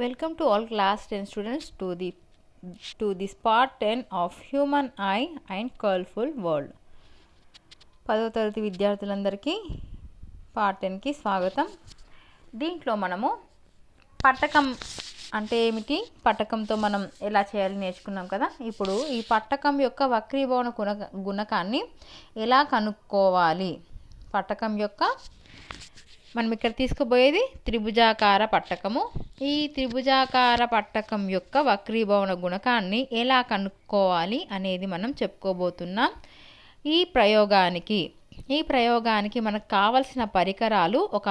Welcome to all class 10 students to this part 10 of human eye and colorful world. 10వ తరగతి విద్యార్థులందరికీ part 10కి స్వాగతం. దీంట్లో మనము పట్టకం అంటే ఏమిటి, పట్టకంతో మనం ఎలా చేయాలి నేర్చుకున్నాం కదా. ఇప్పుడు ఈ పట్టకం యొక్క వక్రీభవన గుణకాన్ని ఎలా కనుక్కోవాలి, పట్టకం యొక్క మనం ఇక్కడ తీసుకుపోయేది త్రిభుజాకార పట్టకము. ఈ త్రిభుజాకార పట్టకం యొక్క వక్రీభవన గుణకాన్ని ఎలా కనుక్కోవాలి అనేది మనం చెప్పుకోబోతున్నాం. ఈ ప్రయోగానికి మనకు కావలసిన పరికరాలు ఒక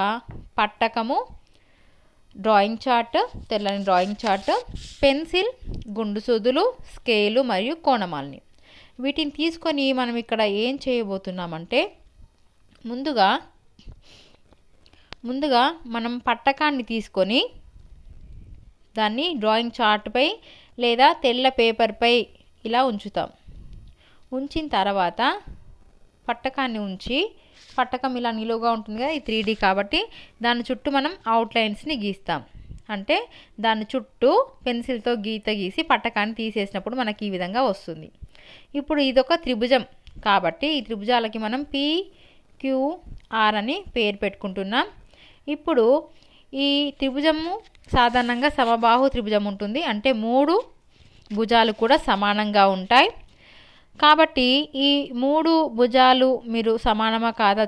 పట్టకము, డ్రాయింగ్ చార్ట్, తెల్లని డ్రాయింగ్ చార్ట్, పెన్సిల్, గుండు సూదులు, స్కేలు మరియు కోణమాలని. వీటిని తీసుకొని మనం ఇక్కడ ఏం చేయబోతున్నామంటే ముందుగా మనం పట్టకాన్ని తీసుకొని దాన్ని డ్రాయింగ్ చార్ట్పై లేదా తెల్ల పేపర్పై ఇలా ఉంచుతాం. ఉంచిన తర్వాత పట్టకాన్ని ఉంచి, పట్టకం ఇలా నిలువుగా ఉంటుంది కదా, ఈ 3D కాబట్టి దాని చుట్టూ మనం అవుట్లైన్స్ని గీస్తాం. అంటే దాని చుట్టూ పెన్సిల్తో గీసి పట్టకాన్ని తీసేసినప్పుడు మనకి ఈ విధంగా వస్తుంది. ఇప్పుడు ఇదొక త్రిభుజం కాబట్టి ఈ త్రిభుజాలకి మనం PQR అని పేరు పెట్టుకుంటున్నాం. ఇప్పుడు ఈ త్రిభుజము సాధారణంగా సమబాహు త్రిభుజం ఉంటుంది, అంటే 3 భుజాలు కూడా సమానంగా ఉంటాయి. కాబట్టి ఈ 3 భుజాలు మీరు సమానమా కాదా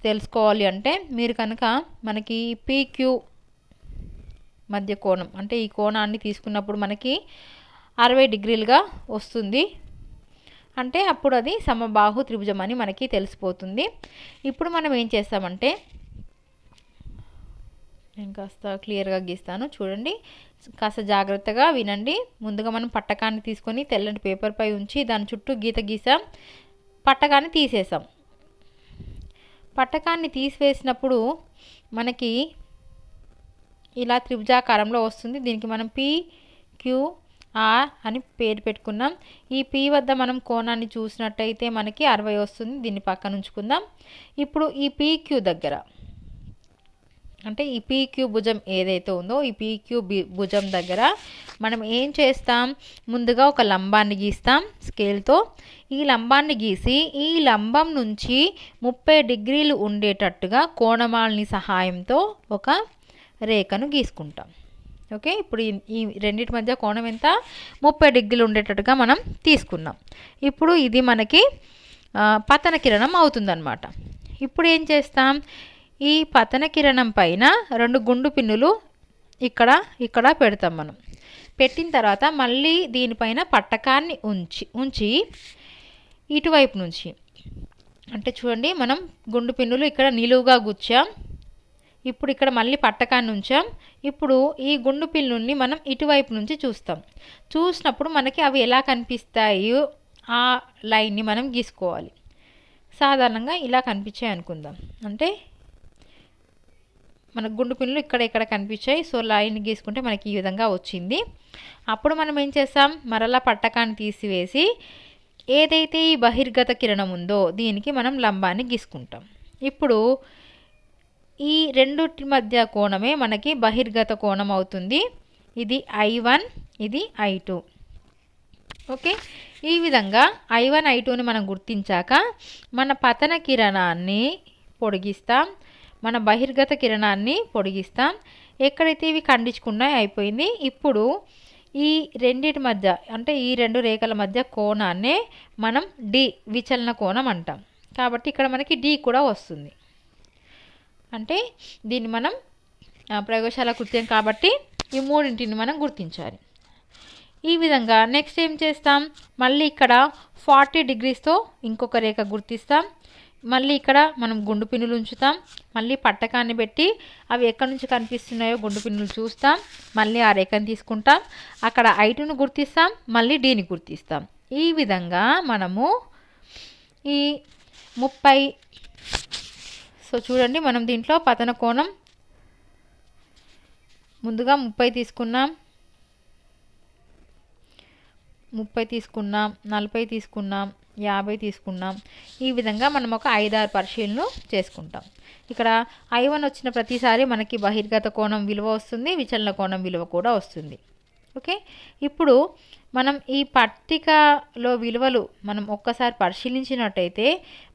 తెలుసుకోవాలి అంటే మీరు కనుక మనకి PQ మధ్య కోణం, అంటే ఈ కోణాన్ని తీసుకున్నప్పుడు మనకి 60 డిగ్రీలుగా వస్తుంది. అంటే అప్పుడు అది సమబాహు త్రిభుజం అని మనకి తెలిసిపోతుంది. ఇప్పుడు మనం ఏం చేస్తామంటే, నేను కాస్త క్లియర్గా గీస్తాను, చూడండి, కాస్త జాగ్రత్తగా వినండి. ముందుగా మనం పట్టకాన్ని తీసుకొని తెల్లటి పేపర్పై ఉంచి దాని చుట్టూ గీసాం, పట్టకాన్ని తీసేసాం. పట్టకాన్ని తీసివేసినప్పుడు మనకి ఇలా త్రిభుజాకారంలో వస్తుంది. దీనికి మనం PQR అని పేరు పెట్టుకున్నాం. ఈ P వద్ద మనం కోణాన్ని చూసినట్టయితే మనకి 60 వస్తుంది. దీన్ని పక్కన ఉంచుకుందాం. ఇప్పుడు ఈ PQ దగ్గర, అంటే ఈ PQ భుజం ఏదైతే ఉందో ఈ PQ భుజం దగ్గర మనం ఏం చేస్తాం, ముందుగా ఒక లంబాన్ని గీస్తాం స్కేల్తో. ఈ లంబాన్ని గీసి ఈ లంబం నుంచి 30 డిగ్రీలు ఉండేటట్టుగా కోణమాలని సహాయంతో ఒక రేఖను గీసుకుంటాం. ఓకే, ఇప్పుడు ఈ రెండింటి మధ్య కోణం ఎంత, 30 డిగ్రీలు ఉండేటట్టుగా మనం తీసుకున్నాం. ఇప్పుడు ఇది మనకి పతన కిరణం అవుతుందన్నమాట. ఇప్పుడు ఏం చేస్తాం, ఈ పతన కిరణం పైన 2 గుండు పిన్నులు ఇక్కడ పెడతాం. మనం పెట్టిన తర్వాత మళ్ళీ దీనిపైన పట్టకాన్ని ఉంచి ఇటువైపు నుంచి, అంటే చూడండి, మనం గుండు పిన్నులు ఇక్కడ నిలువుగా గుచ్చాం. ఇప్పుడు ఇక్కడ మళ్ళీ పట్టకాన్ని ఉంచాం. ఇప్పుడు ఈ గుండు పిన్నుల్ని మనం ఇటువైపు నుంచి చూసినప్పుడు మనకి అవి ఎలా కనిపిస్తాయో ఆ లైన్ని మనం గీసుకోవాలి. సాధారణంగా ఇలా కనిపించాయి అనుకుందాం. అంటే మన గుండు పిన్నులు ఇక్కడ కనిపించాయి. సో లైన్ గీసుకుంటే మనకి ఈ విధంగా వచ్చింది. అప్పుడు మనం ఏం చేస్తాం, మరలా పట్టకాన్ని తీసివేసి ఏదైతే ఈ బహిర్గత కిరణం ఉందో దీనికి మనం లంబాన్ని గీసుకుంటాం. ఇప్పుడు ఈ రెండుటి మధ్య కోణమే మనకి బహిర్గత కోణం అవుతుంది. ఇది I1, ఇది I2. ఓకే, ఈ విధంగా I1, I2ని మనం గుర్తించాక మన పతన కిరణాన్ని పొడిగిస్తాం, మన బహిర్గత కిరణాన్ని పొడిగిస్తాం. ఎక్కడైతే ఇవి ఖండించుకున్నాయి అయిపోయింది. ఇప్పుడు ఈ రెండిటి మధ్య, అంటే ఈ 2 రేఖల మధ్య కోణాన్నే మనం D విచలన కోణం అంటాం. కాబట్టి ఇక్కడ మనకి D కూడా వస్తుంది. అంటే దీన్ని మనం ప్రయోగశాల కృత్యం కాబట్టి ఈ మూడింటిని మనం గుర్తించాలి. ఈ విధంగా నెక్స్ట్ ఏం చేస్తాం, మళ్ళీ ఇక్కడ 40 డిగ్రీస్తో ఇంకొక రేఖ గుర్తిస్తాం. మళ్ళీ ఇక్కడ మనం గుండు పిన్నులు ఉంచుతాం. మళ్ళీ పట్టకాన్ని పెట్టి అవి ఎక్కడి నుంచి కనిపిస్తున్నాయో గుండు పిన్నులు చూస్తాం. మళ్ళీ ఆ రేఖను తీసుకుంటాం. అక్కడ I2ను గుర్తిస్తాం, మళ్ళీ Dని గుర్తిస్తాం. ఈ విధంగా మనము ఈ 30, సో చూడండి, మనం దీంట్లో పతన కోణం ముందుగా 30 తీసుకున్నాం. 30 తీసుకున్నాం, 40 తీసుకున్నాం, 50 తీసుకున్నాం. ఈ విధంగా మనం ఒక 5-6 పరిశీలనలు చేసుకుంటాం. ఇక్కడ I1 వచ్చిన ప్రతిసారి మనకి బహిర్గత కోణం విలువ వస్తుంది, విచలన కోణం విలువ కూడా వస్తుంది. ఓకే, ఇప్పుడు మనం ఈ పట్టికలో విలువలు మనం ఒక్కసారి పరిశీలించినట్టయితే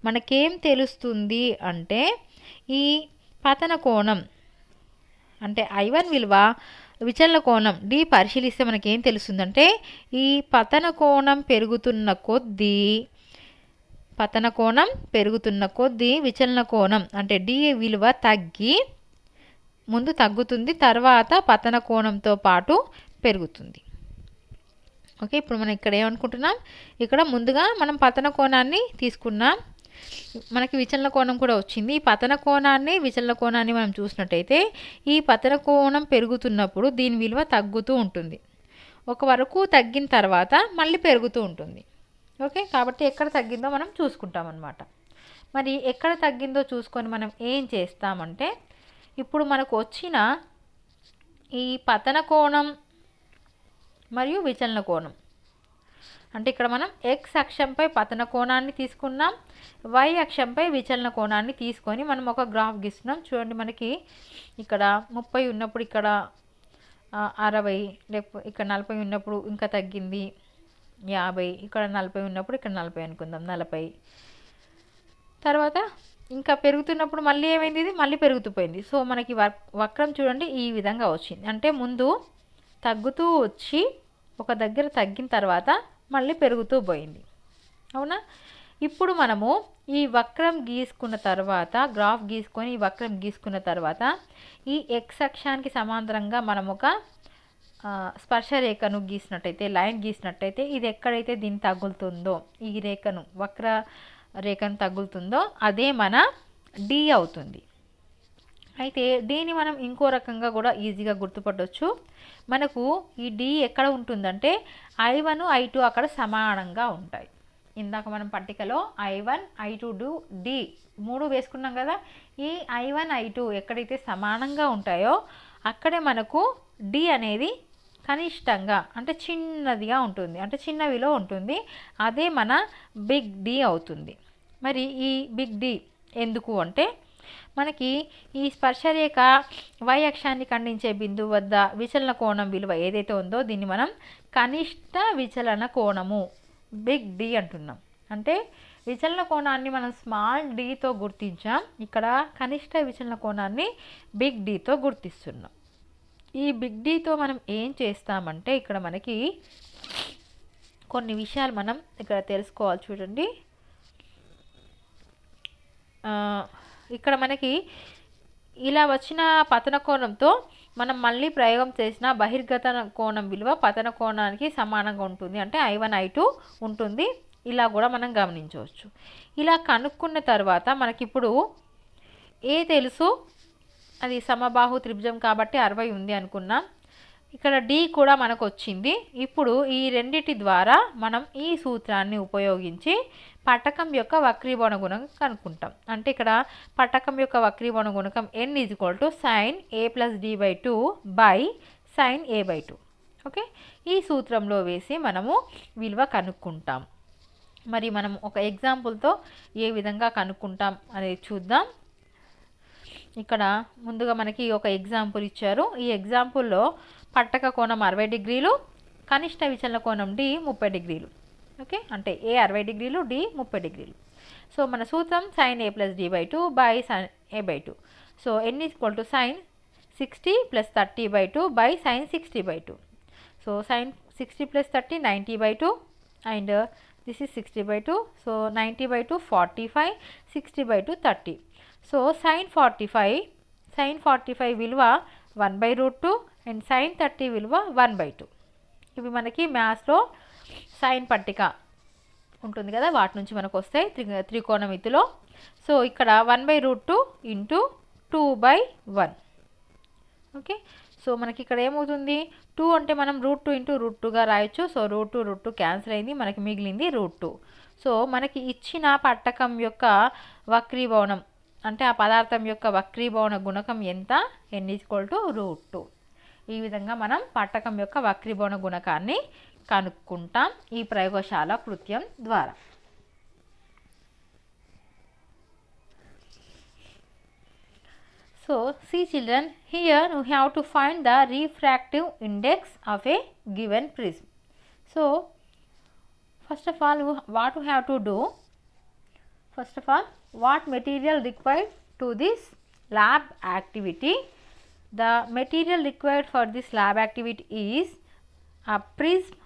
మనకేం తెలుస్తుంది అంటే ఈ పతన కోణం అంటే I1 విలువ విచలన కోణం D పరిశీలిస్తే మనకేం తెలుస్తుందంటే ఈ పతన కోణం పెరుగుతున్న కొద్దీ విచలన కోణం అంటే D విలువ ముందు తగ్గుతుంది, తర్వాత పతన కోణంతో పాటు పెరుగుతుంది. ఓకే, ఇప్పుడు మనం ఇక్కడ ఏమనుకుంటున్నాం, ఇక్కడ ముందుగా మనం పతన కోణాన్ని తీసుకున్నాం, మనకి విచలన కోణం కూడా వచ్చింది. ఈ పతన కోణాన్ని విచలన కోణాన్ని మనం చూసినట్టయితే ఈ పతన కోణం పెరుగుతున్నప్పుడు దీని విలువ తగ్గుతూ ఉంటుంది, ఒక వరకు తగ్గిన తర్వాత మళ్ళీ పెరుగుతూ ఉంటుంది. ఓకే, కాబట్టి ఎక్కడ తగ్గిందో మనం చూసుకుంటాం అన్నమాట. మరి ఎక్కడ తగ్గిందో చూసుకొని మనం ఏం చేస్తామంటే ఇప్పుడు మనకు వచ్చిన ఈ పతన కోణం మరియు విచలన కోణం అంటే ఇక్కడ మనం x అక్షంపై పతన కోణాన్ని తీసుకున్నాం, y అక్షంపై విచలన కోణాన్ని తీసుకొని మనం ఒక గ్రాఫ్ గీస్తున్నాం. చూడండి, మనకి ఇక్కడ 30 ఉన్నప్పుడు ఇక్కడ 60, లేకపోతే ఇక్కడ 40 ఉన్నప్పుడు ఇంకా తగ్గింది 50, ఇక్కడ 40 ఉన్నప్పుడు ఇక్కడ 40 అనుకుందాం 40, తర్వాత ఇంకా పెరుగుతున్నప్పుడు మళ్ళీ ఏమైంది, ఇది మళ్ళీ పెరుగుతూ సో మనకి వక్రం చూడండి ఈ విధంగా వచ్చింది. అంటే ముందు తగ్గుతూ వచ్చి ఒక దగ్గర తగ్గిన తర్వాత మళ్ళీ పెరుగుతూ పోయింది. అవునా, ఇప్పుడు మనము ఈ వక్రం గీసుకున్న తర్వాత గ్రాఫ్ గీసుకొని ఈ వక్రం గీసుకున్న తర్వాత ఈ x అక్షానికి సమాంతరంగా మనం ఒక స్పర్శరేఖను గీసినట్టయితే, లైన్ గీసినట్టయితే ఇది ఎక్కడైతే దీన్ని తగులుతుందో, ఈ రేఖను వక్ర రేఖను తగులుతుందో అదే మన D అవుతుంది. అయితే దీన్ని మనం ఇంకో రకంగా కూడా ఈజీగా గుర్తుపట్టవచ్చు. మనకు ఈ D ఎక్కడ ఉంటుందంటే I1 I2 అక్కడ సమానంగా ఉంటాయి. ఇందాక మనం పట్టికలో I1 I2 D 3 వేసుకున్నాం కదా, ఈ I1 I2 ఎక్కడైతే సమానంగా ఉంటాయో అక్కడే మనకు D అనేది కనిష్టంగా అంటే చిన్నదిగా ఉంటుంది, అంటే చిన్న విలువ ఉంటుంది, అదే మన బిగ్ D అవుతుంది. మరి ఈ బిగ్ D ఎందుకు అంటే మనకి ఈ స్పర్శరేఖ y అక్షాన్ని ఖండించే బిందువు వద్ద విచలన కోణం విలువ ఏదైతే ఉందో దీన్ని మనం కనిష్ట విచలన కోణము బిగ్ D అంటున్నాం. అంటే విచలన కోణాన్ని మనం స్మాల్ dతో గుర్తించాం, ఇక్కడ కనిష్ట విచలన కోణాన్ని బిగ్ Dతో గుర్తిస్తున్నాం. ఈ బిగ్ Dతో మనం ఏం చేస్తామంటే ఇక్కడ మనకి కొన్ని విషయాలు మనం ఇక్కడ తెలుసుకోవాలి. చూడండి, ఇక్కడ మనకి ఇలా వచ్చిన పతన కోణంతో మనం మళ్ళీ ప్రయోగం చేసిన బహిర్గత కోణం విలువ పతన కోణానికి సమానంగా ఉంటుంది, అంటే I1 I2 ఉంటుంది. ఇలా కూడా మనం గమనించవచ్చు. ఇలా కనుక్కున్న తర్వాత మనకిప్పుడు ఏ తెలుసు, అది సమబాహు త్రిభుజం కాబట్టి 60 ఉంది అనుకున్నాం. ఇక్కడ D కూడా మనకు వచ్చింది. ఇప్పుడు ఈ రెండిటి ద్వారా మనం ఈ సూత్రాన్ని ఉపయోగించి పట్టకం యొక్క వక్రీభవన గుణకం కనుక్కుంటాం. అంటే ఇక్కడ పట్టకం యొక్క వక్రీభవన గుణకం n sin a+d/2 sin a/2. Okay, ఈ సూత్రంలో వేసి మనము విలువ కనుక్కుంటాం. మరి మనం ఒక ఎగ్జాంపుల్తో ఏ విధంగా కనుక్కుంటాం అనేది చూద్దాం. ఇక్కడ ముందుగా మనకి ఒక ఎగ్జాంపుల్ ఇచ్చారు. ఈ ఎగ్జాంపుల్లో పట్టక కోణం 60 డిగ్రీలు, కనిష్ట విచలన కోణం D 30 డిగ్రీలు. ఓకే, అంటే A 60 డిగ్రీలు, D 30 డిగ్రీలు. సో మన సూత్రం sin a+d/2 sin a/2. So n sin 60 + 30/2 sin 60/2. So sin 60 + 30 90/2 and this is 60/2. So 90/2 45, 60/2 30. So sin 45 విలువ 1/√2 అండ్ sin 30 విలువ 1/2. ఇవి మనకి మ్యాథ్స్లో సైన్ పట్టిక ఉంటుంది కదా, వాటి నుంచి మనకు వస్తాయి త్రికోణమితిలో. సో ఇక్కడ 1/√2 × 2/1. ఓకే, సో మనకి ఇక్కడ ఏమవుతుంది, 2 అంటే మనం √2 × √2గా రాయొచ్చు. సో √2 క్యాన్సిల్ అయింది, మనకి మిగిలింది √2. సో మనకి ఇచ్చిన పట్టకం యొక్క వక్రీభవనం అంటే ఆ పదార్థం యొక్క వక్రీభవన గుణకం ఎంత, n = √2. ఈ విధంగా మనం పట్టకం యొక్క వక్రీభవన గుణకాన్ని కనుక్కుంటాం ఈ ప్రయోగశాల కృత్యం ద్వారా. So see children, here we have to find the refractive index of a given prism. So first of all, what we have to do? First of all, what material required to this lab activity? The material required for this lab activity is a prism,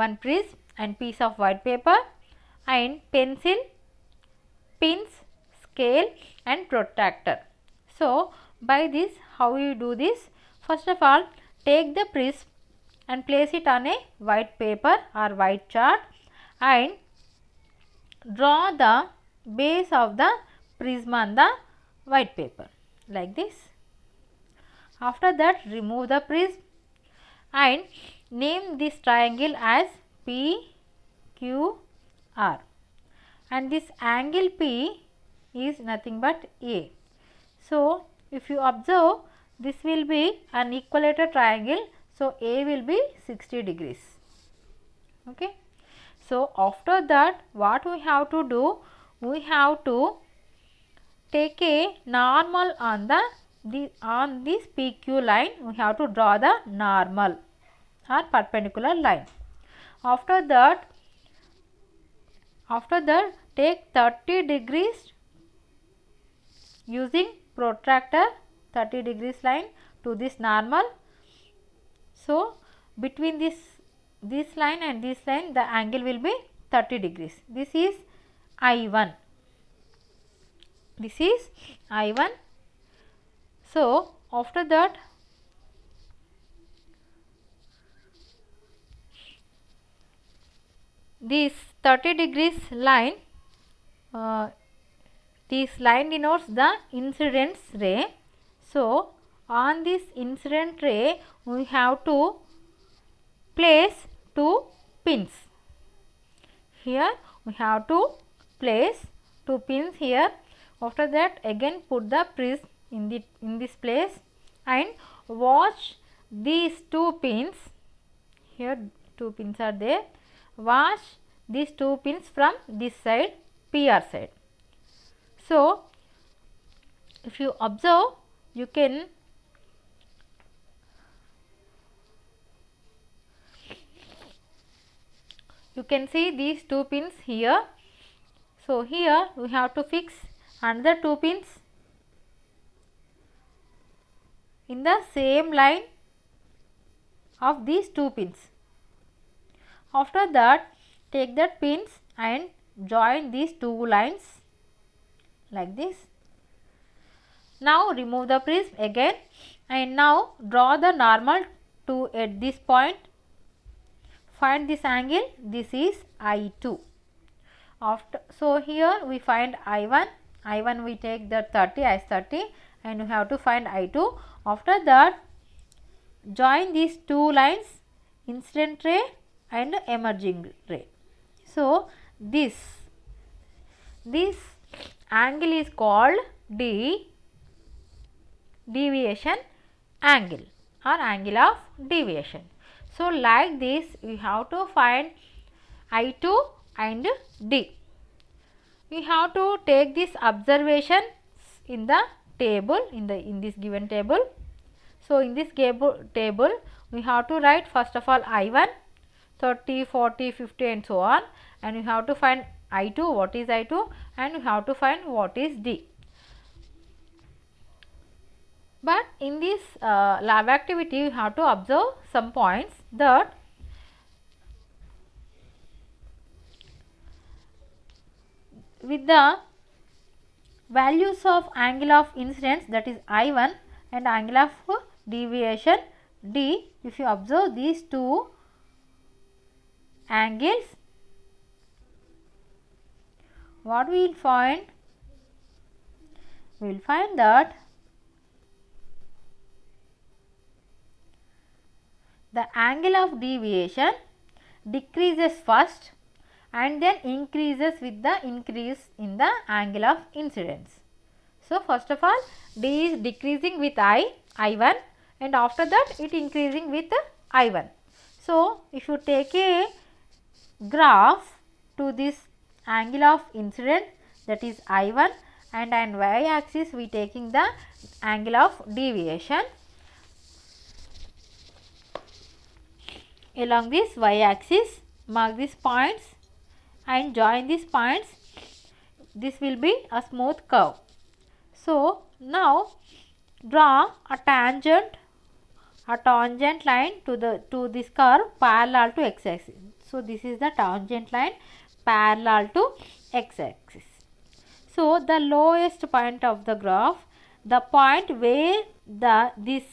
one prism and piece of white paper and pencil, pins, scale and protractor. So by this, how you do this? First of all, take the prism and place it on a white paper or white chart and draw the base of the prism on the white paper like this. After that, remove the prism and name this triangle as PQR, and this angle P is nothing but A. So if you observe, this will be an equilateral triangle, so A will be 60 degrees. Okay. So after that, what we have to do? We have to take a normal on this PQ line. We have to draw the normal or perpendicular line. After that, take 30 degrees using protractor, 30 degrees line to this normal. So between this line and this line, the angle will be 30 degrees. This is I1. This is I1. So after that, this 30 degrees line, this line denotes the incidence ray. So on this incident ray, we have to place 2 pins. Here we have to place 2 pins here. After that, again put the prism in this place and watch these 2 pins. Here 2 pins are there. Watch these 2 pins from this side, PR side. So if you observe, you can see these 2 pins here. So here we have to fix another 2 pins in the same line of these 2 pins. After that, take that pins and join these 2 lines like this. Now remove the prism again and now draw the normal to at this point. Find this angle. This is I2. So here we find I1. I1 we take the 30 as 30 and we have to find I2. After that, join these 2 lines, incident ray and emerging ray. So this angle is called deviation angle or angle of deviation. So like this, we have to find I2 and D. We have to take this observation in the table, in this given table. So in this table, we have to write first of all I1, 30, 40, 50 and so on, and we have to find I2, what is I2, and we have to find what is D. But in this lab activity, you have to observe some points that with the values of angle of incidence, that is I1, and angle of deviation D, if you observe these 2 angles, what we will find? We will find that the angle of deviation decreases first and then increases with the increase in the angle of incidence. So first of all, D is decreasing with I1, and after that it increasing with I1. So if you take a graph to this angle of incidence, that is I1, and on y axis we taking the angle of deviation. Along this y axis, mark these points and join these points. This will be a smooth curve. So now draw a tangent line to this curve parallel to x axis. So this is the tangent line parallel to x axis. So the lowest point of the graph, the point where this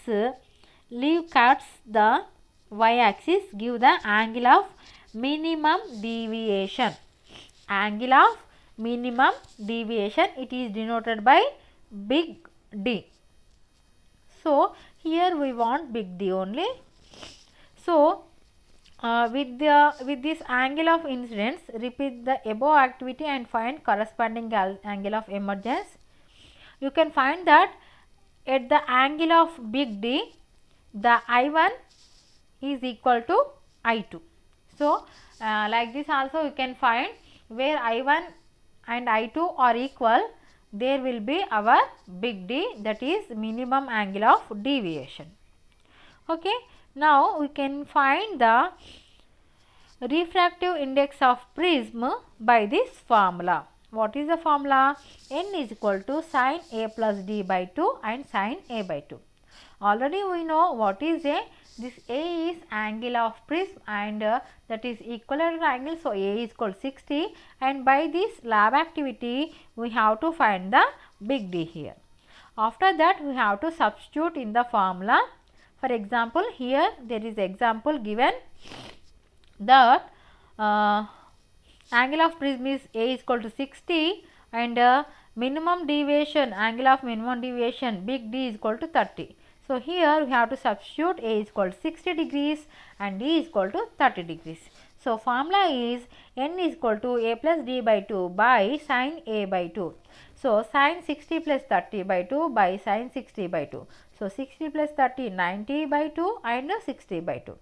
leaf cuts the y axis, give the angle of minimum deviation. Angle of minimum deviation, it is denoted by big D. So here we want big D only. So with this angle of incidence, repeat the above activity and find corresponding angle of emergence. You can find that at the angle of big D, the I1 is equal to I2. So like this also you can find where I1 and I2 are equal, there will be our big D, that is minimum angle of deviation. Okay, now we can find the refractive index of prism by this formula. What is the formula? N is equal to sin A plus D by 2 and sin A by 2. Already we know what is A. This A is angle of prism and that is equilateral angle. So A is equal to 60, and by this lab activity we have to find the big D here. After that we have to substitute in the formula. For example, here there is example given that angle of prism is A is equal to 60 and minimum deviation, angle of minimum deviation big D is equal to 30. So here we have to substitute A is equal to 60 degrees and D is equal to 30 degrees. So formula is N is equal to A plus D by 2 by sin A by 2. So sin 60 plus 30 by 2 by sin 60 by 2. So 60 plus 30, 90 by 2 and 60 by 2.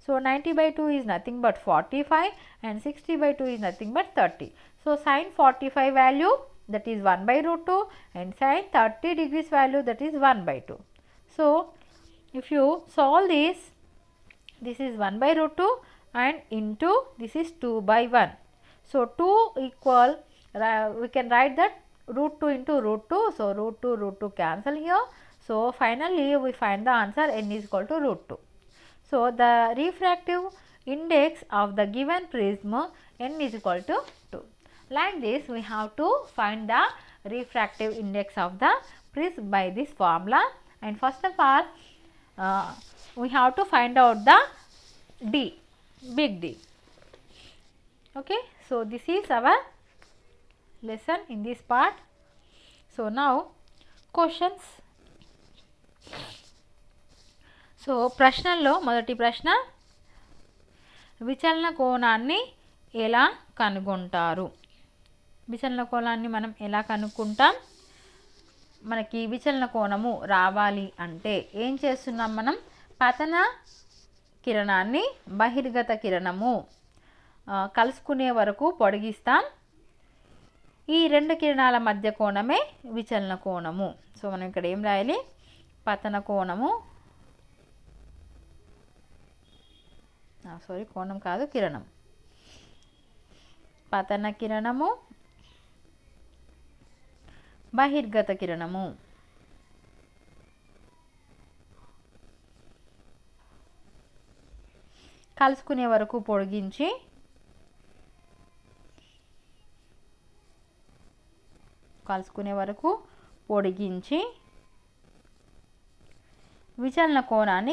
So 90 by 2 is nothing but 45 and 60 by 2 is nothing but 30. So sin 45 value, that is 1 by root 2, and sin 30 degrees value, that is 1 by 2. So if you solve this, this is 1 by root 2 and into this is 2 by 1. So 2 equal, we can write that root 2 into root 2. So root 2 cancel here. So finally we find the answer N is equal to root 2. So the refractive index of the given prism N is equal to 2. Like this we have to find the refractive index of the prism by this formula. And first of all we have to find out the D, big D. Okay, so this is our lesson in this part. So now questions. So ప్రశ్నల్లో మొదటి ప్రశ్న, విచలన కోణాన్ని ఎలా కనుగొంటారు? విచలన కోణాన్ని మనం ఎలా కనుక్కుంటాం? మనకి విచలన కోణము రావాలి అంటే ఏం చేస్తున్నాం మనం? పతన కిరణాన్ని బహిర్గత కిరణము కలుసుకునే వరకు పొడిగిస్తాం. ఈ రెండు కిరణాల మధ్య కోణమే విచలన కోణము. సో మనం ఇక్కడ ఏం రాయాలి? పతన కోణము, కోణం కాదు, కిరణం. పతన కిరణము, బహిర్గత కిరణము. కలుసుకునే వరకు పొడిగించి విచలన కోణాన్ని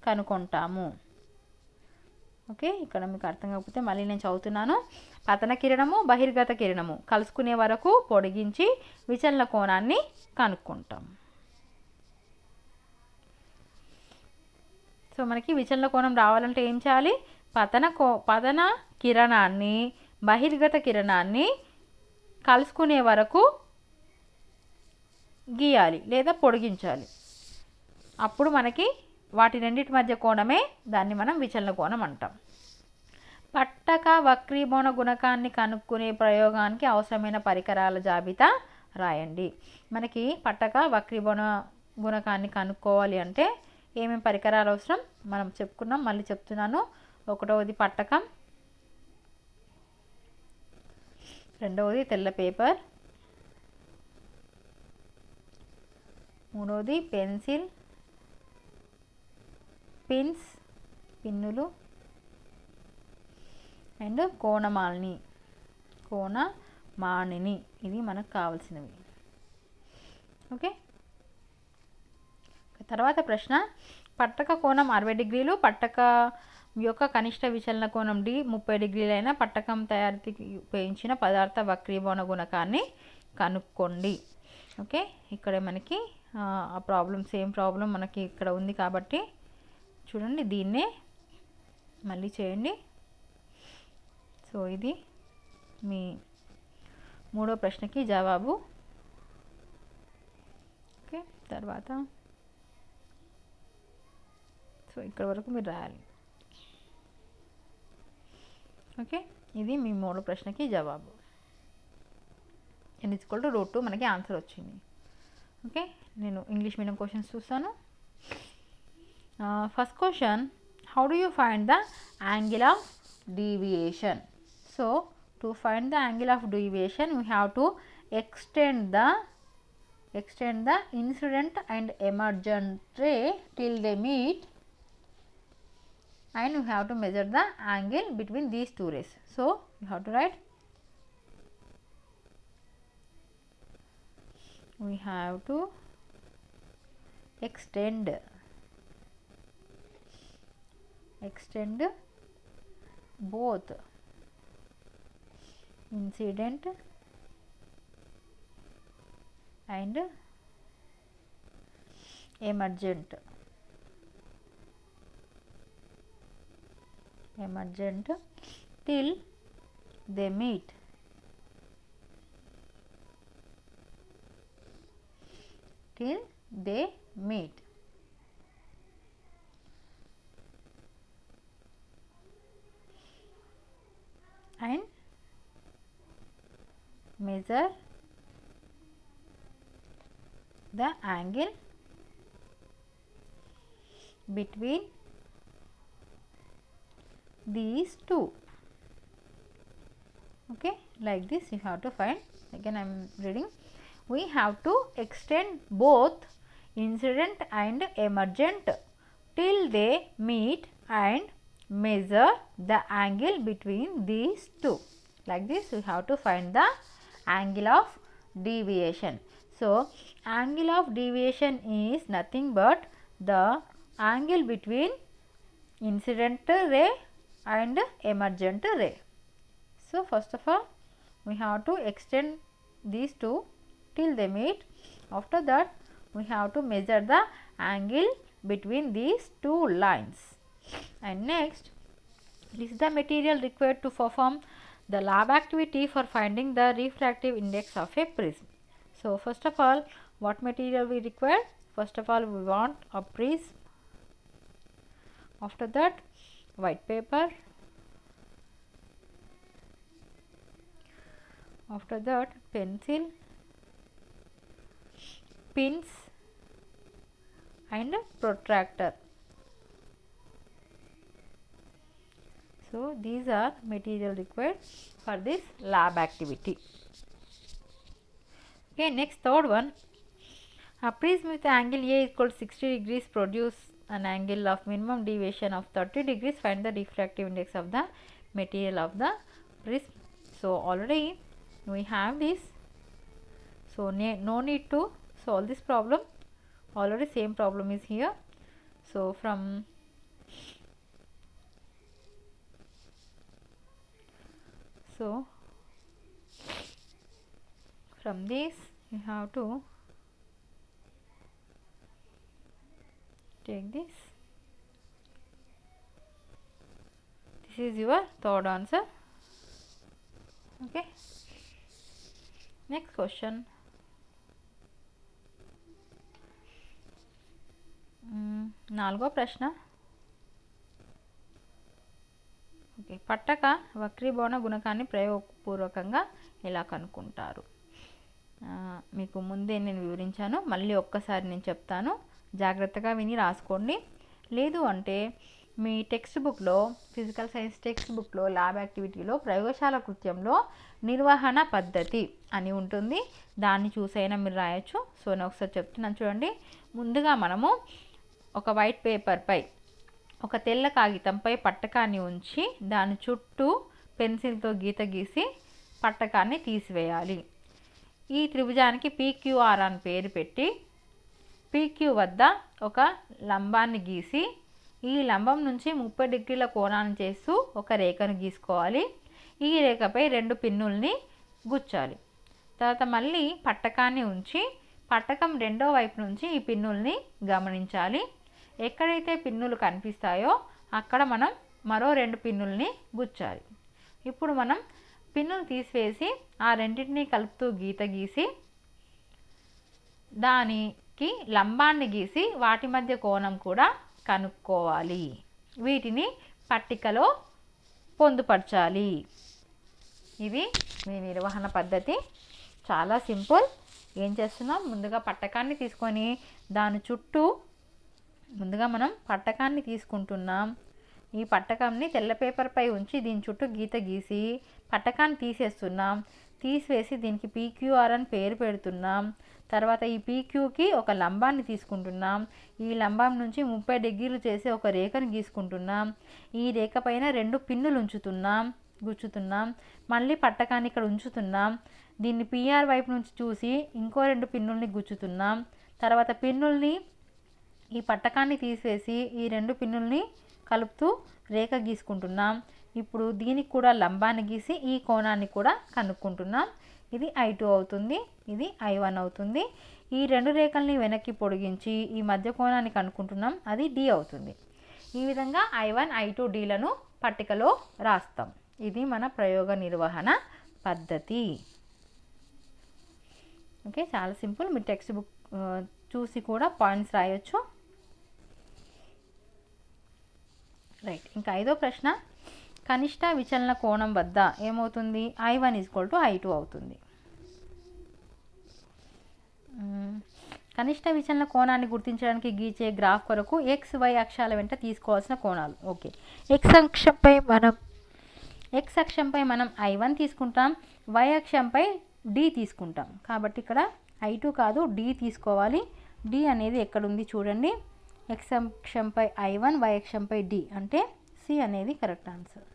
కనుక్కుంటాము. ఓకే, ఇక్కడ మీకు అర్థం కాకపోతే మళ్ళీ నేను చదువుతున్నాను. పతన కిరణము, బహిర్గత కిరణము కలుసుకునే వరకు పొడిగించి విచలన కోణాన్ని కనుక్కుంటాం. సో మనకి విచలన కోణం రావాలంటే ఏం చేయాలి? పతన కిరణాన్ని, బహిర్గత కిరణాన్ని కలుసుకునే వరకు గీయాలి లేదా పొడిగించాలి. అప్పుడు మనకి వాటి రెండింటి మధ్య కోణమే దాన్ని మనం విచలన కోణం అంటాం. పట్టక వక్రీభవన గుణకాన్ని కనుక్కునే ప్రయోగానికి అవసరమైన పరికరాల జాబితా రాయండి. మనకి పట్టక వక్రీభవన గుణకాన్ని కనుక్కోవాలి అంటే ఏమేమి పరికరాలు అవసరం మనం చెప్పుకున్నాం, మళ్ళీ చెప్తున్నాను. ఒకటవది పట్టకం, రెండవది తెల్ల పేపర్, మూడవది పెన్సిల్, పిన్స్ పిన్నులు, అండ్ కోణమాలిని ఇది మనకు కావాల్సినవి. ఓకే, తర్వాత ప్రశ్న, పట్టక కోణం 60 డిగ్రీలు, పట్టక యొక్క కనిష్ట విచలన కోణం D 30 డిగ్రీలైన పట్టకం తయారీకి ఉపయోగించిన పదార్థ వక్రీభవన గుణకాన్ని కనుక్కోండి. ఓకే, ఇక్కడ మనకి ఆ ప్రాబ్లం సేమ్ ప్రాబ్లం మనకి ఇక్కడ ఉంది కాబట్టి చూడండి, దీన్నే మళ్ళీ చేయండి. సో ఇది మీ మూడో ప్రశ్నకి జవాబు. ఓకే, తర్వాత సో ఇక్కడ వరకు మీరు రాయాలి. ఓకే, ఇది మీ మూడో ప్రశ్నకి జవాబు. n=√2 మనకి ఆన్సర్ వచ్చింది. ఓకే, నేను ఇంగ్లీష్ మీడియం క్వశ్చన్స్ చూస్తాను. First question, how do you find the angle of deviation? So to find the angle of deviation we have to extend the incident and emergent ray till they meet, and we have to measure the angle between these two rays. So you have to write, we have to extend both incident and emergent till they meet. And measure the angle between these two. Okay, like this you have to find. Again I am reading, we have to extend both incident and emergent till they meet and measure the angle between these two. Like this we have to find the angle of deviation. So angle of deviation is nothing but the angle between incident ray and emergent ray. So first of all we have to extend these two till they meet. After that we have to measure the angle between these two lines. And next, list the material required to perform the lab activity for finding the refractive index of a prism. So first of all, what material we require? First of all we want a prism. After that, white paper. After that, pencil, pins and protractor. So these are material required for this lab activity. Okay, next third one, a prism with angle A equals 60 degrees produce an angle of minimum deviation of 30 degrees. Find the refractive index of the material of the prism. So already we have this, so no need to solve this problem, already same problem is here. So from this you have to take this. This is your third answer. Okay, next question. నాలుగో ప్రశ్న. Okay, పట్టక వక్రీభవన గుణకాన్ని ప్రయోగపూర్వకంగా ఎలా కనుక్కుంటారు? మీకు ముందే నేను వివరించాను, మళ్ళీ ఒక్కసారి నేను చెప్తాను, జాగ్రత్తగా విని రాసుకోండి. లేదు అంటే మీ టెక్స్ట్ బుక్లో, ఫిజికల్ సైన్స్ టెక్స్ట్ బుక్లో ల్యాబ్ యాక్టివిటీలో ప్రయోగశాల కృత్యంలో నిర్వహణ పద్ధతి అని ఉంటుంది, దాన్ని చూసైనా మీరు రాయొచ్చు. సో నేను ఒకసారి చెప్తున్నాను చూడండి. ముందుగా మనము ఒక వైట్ పేపర్పై, ఒక తెల్ల కాగితంపై పట్టకాన్ని ఉంచి దాని చుట్టూ పెన్సిల్తో గీత గీసి పట్టకాన్ని తీసివేయాలి. ఈ త్రిభుజానికి PQR అని పేరు పెట్టి PQ వద్ద ఒక లంబాన్ని గీసి ఈ లంబం నుంచి 30 డిగ్రీల కోణాన్ని చేస్తూ ఒక రేఖను గీసుకోవాలి. ఈ రేఖపై 2 పిన్నుల్ని గుచ్చాలి. తర్వాత మళ్ళీ పట్టకాన్ని ఉంచి పట్టకం రెండో వైపు నుంచి ఈ పిన్నుల్ని గమనించాలి. ఎక్కడైతే పిన్నులు కనిపిస్తాయో అక్కడ మనం మరో 2 పిన్నుల్ని గుచ్చాలి. ఇప్పుడు మనం పిన్నులు తీసివేసి ఆ రెండింటిని కలుపుతూ గీత గీసి దానికి లంబాన్ని గీసి వాటి మధ్య కోణం కూడా కనుక్కోవాలి. వీటిని పట్టికలో పొందుపరచాలి. ఇది మీ నిర్వహణ పద్ధతి. చాలా సింపుల్. ఏం చేస్తున్నాం, ముందుగా పట్టకాన్ని తీసుకొని దాని చుట్టూ ముందుగా మనం పట్టకాన్ని తీసుకుంటున్నాం. ఈ పట్టకాన్ని తెల్ల పేపర్పై ఉంచి దీని చుట్టూ గీత గీసి పట్టకాన్ని తీసేస్తున్నాం. తీసివేసి దీనికి PQR అని పేరు పెడుతున్నాం. తర్వాత ఈ PQకి ఒక లంబాన్ని తీసుకుంటున్నాం. ఈ లంబం నుంచి 30 డిగ్రీలు చేసి ఒక రేఖను గీసుకుంటున్నాం. ఈ రేఖ పైన 2 పిన్నులు గుచ్చుతున్నాం. మళ్ళీ పట్టకాన్ని ఇక్కడ ఉంచుతున్నాం. దీన్ని PR వైపు నుంచి చూసి ఇంకో 2 పిన్నుల్ని గుచ్చుతున్నాం. తర్వాత పిన్నుల్ని ఈ పట్టకాన్ని తీసివేసి ఈ 2 పిన్నుల్ని కలుపుతూ రేఖ గీసుకుంటున్నాం. ఇప్పుడు దీనికి కూడా లంబాన్ని గీసి ఈ కోణాన్ని కూడా కనుక్కుంటున్నాం. ఇది I2 అవుతుంది, ఇది I1 అవుతుంది. ఈ 2 రేఖల్ని వెనక్కి పొడిగించి ఈ మధ్య కోణాన్ని కనుక్కుంటున్నాం, అది D అవుతుంది. ఈ విధంగా I1, I2, Dలను పట్టికలో రాస్తాం. ఇది మన ప్రయోగ నిర్వహణ పద్ధతి. ఓకే, చాలా సింపుల్. మీరు టెక్స్ట్ బుక్ చూసి కూడా పాయింట్స్ రాయొచ్చు. రైట్. ఇంకా 5వ ప్రశ్న. కనిష్ట విచలన కోణం వద్ద ఏమవుతుంది? I1 = I2 అవుతుంది. కనిష్ట విచలన కోణాన్ని గుర్తించడానికి గీచే గ్రాఫ్ కొరకు XY అక్షాల వెంట తీసుకోవాల్సిన కోణాలు. ఓకే, X అక్షంపై మనం I1 తీసుకుంటాం, Y అక్షంపై D తీసుకుంటాం. కాబట్టి ఇక్కడ I2 కాదు D తీసుకోవాలి. D అనేది ఎక్కడుంది చూడండి. X అక్షంపై I1, Y అక్షంపై D అంటే C అనేది కరెక్ట్ ఆన్సర్.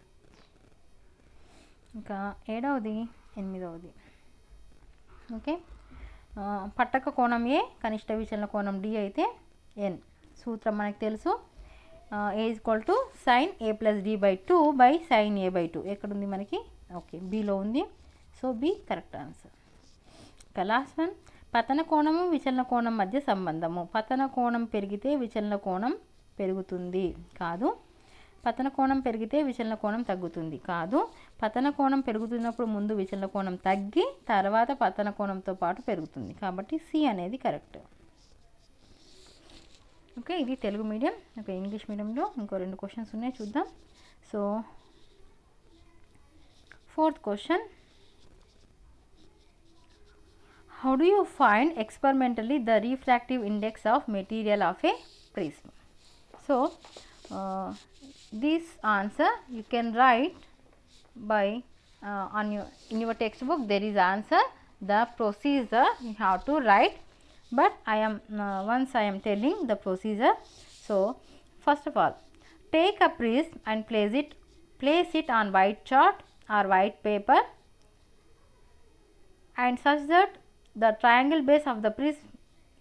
ఇంకా 7వది, 8వది. ఓకే, పట్టక కోణం A, కనిష్ట విచలన కోణం D అయితే N. సూత్రం మనకు తెలుసు. A = sin A + D/2 sin A/2. ఎక్కడుంది మనకి? ఓకే, Bలో ఉంది. So B correct answer. ఇంకా లాస్ట్ వన్. పతన కోణము విచలన కోణం మధ్య సంబంధము. పతన కోణం పెరిగితే విచలన కోణం పెరుగుతుంది కాదు. పతన కోణం పెరిగితే విచలన కోణం తగ్గుతుంది కాదు. పతన కోణం పెరుగుతున్నప్పుడు ముందు విచలన కోణం తగ్గి తర్వాత పతన కోణంతో పాటు పెరుగుతుంది. కాబట్టి C అనేది కరెక్ట్. ఓకే, ఇది తెలుగు మీడియం. ఓకే, ఇంగ్లీష్ మీడియంలో ఇంకో 2 క్వశ్చన్స్ ఉన్నాయి, చూద్దాం. So 4th question. How do you find experimentally the refractive index of material of a prism? So this answer you can write by in your textbook there is answer. The procedure you have to write, but once I am telling the procedure. So first of all, take a prism and place it on white chart or white paper, and such that the triangle base of the prism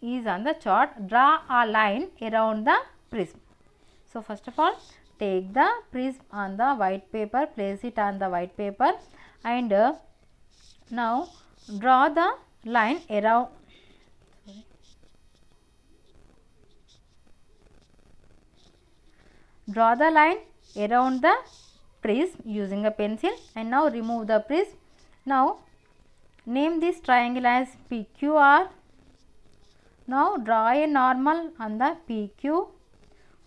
is on the chart. Draw a line around the prism. So first of all, take the prism on the white paper, place it on the white paper, and now draw the line around. Draw the line around the prism using a pencil, and now remove the prism. Now name this triangle as PQR. Now draw a normal on the PQ.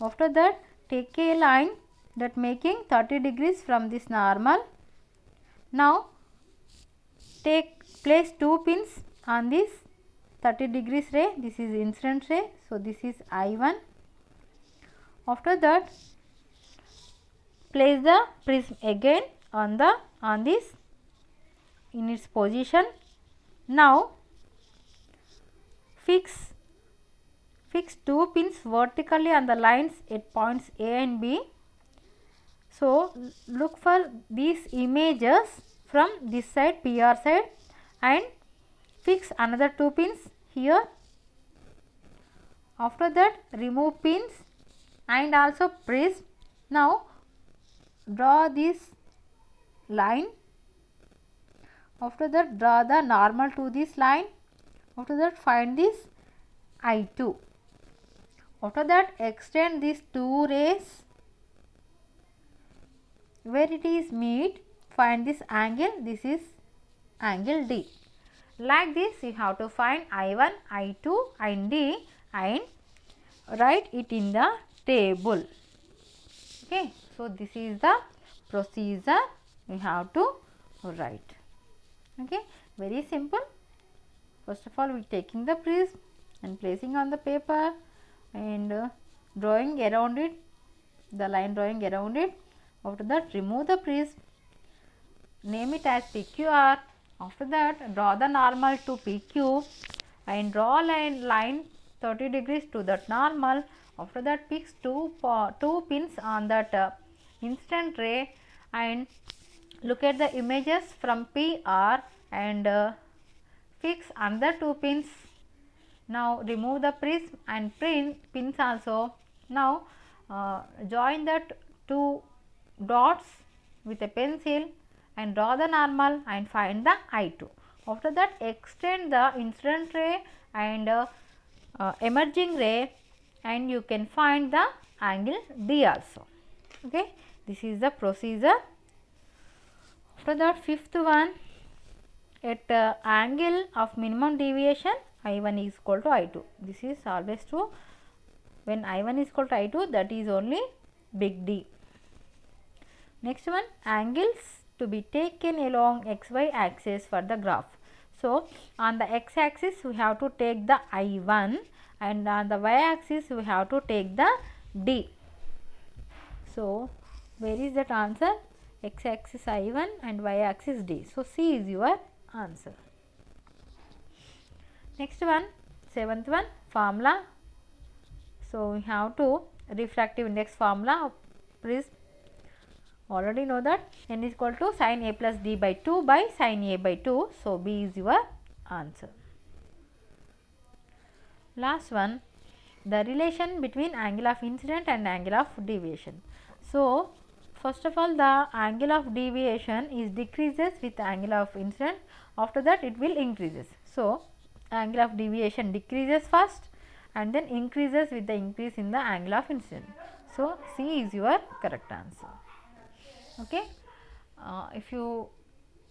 After that, take a line that making 30 degrees from this normal. Now place 2 pins on this 30 degrees ray. This is incident ray, so this is I1. After that, place the prism again on this in its position. Now fix 2 pins vertically on the lines at points A and B. So look for these images from this side, PR side, and fix another 2 pins here. After that, remove pins and also prism. Now draw this line. After that, draw the normal to this line. After that, find this I2. After that, extend these 2 rays. Where it is meet, find this angle. This is angle D. Like this, you have to find I1, I2 and D and write it in the table. Okay, so this is the procedure we have to write. Okay, very simple. First of all, we taking the prism and placing on the paper and drawing around it, the line drawing around it. After that, remove the prism, name it as PQR. After that, draw the normal to PQ and draw a line 30 degrees to that normal. After that, fix 2 pins on that incident ray and look at the images from PR and fix another 2 pins. Now remove the prism and pins also. Now join that 2 dots with a pencil and draw the normal and find the I2. After that, extend the incident ray and emerging ray and you can find the angle D also. Okay, this is the procedure. After that, fifth one, at angle of minimum deviation I1 is equal to I2. This is always true. When I1 is equal to I2, that is only big D. Next one, angles to be taken along XY axis for the graph. So on the X axis we have to take the I1 and on the Y axis we have to take the D. So where is that answer? X axis I1 and Y axis D. So C is your answer. Next one, seventh one, formula. So we have to refractive index formula of prism. Already know that n is equal to sin A plus D by 2 by sin A by 2. So B is your answer. Last one, the relation between angle of incident and angle of deviation. So first of all, the angle of deviation is decreases with angle of incident. After that, it will increases. So angle of deviation decreases first and then increases with the increase in the angle of incident. So C is your correct answer. Okay, if you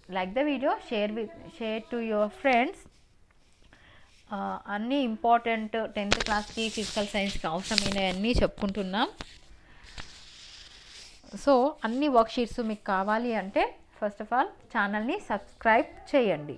like the video, share to your friends. అన్ని important 10th క్లాస్కి physical సైన్స్కి అవసరమైన అన్నీ చెప్పుకుంటున్నాం. So అన్ని worksheets మీకు కావాలి అంటే ఫస్ట్ ఆఫ్ ఆల్ ఛానల్ని సబ్స్క్రైబ్ చేయండి.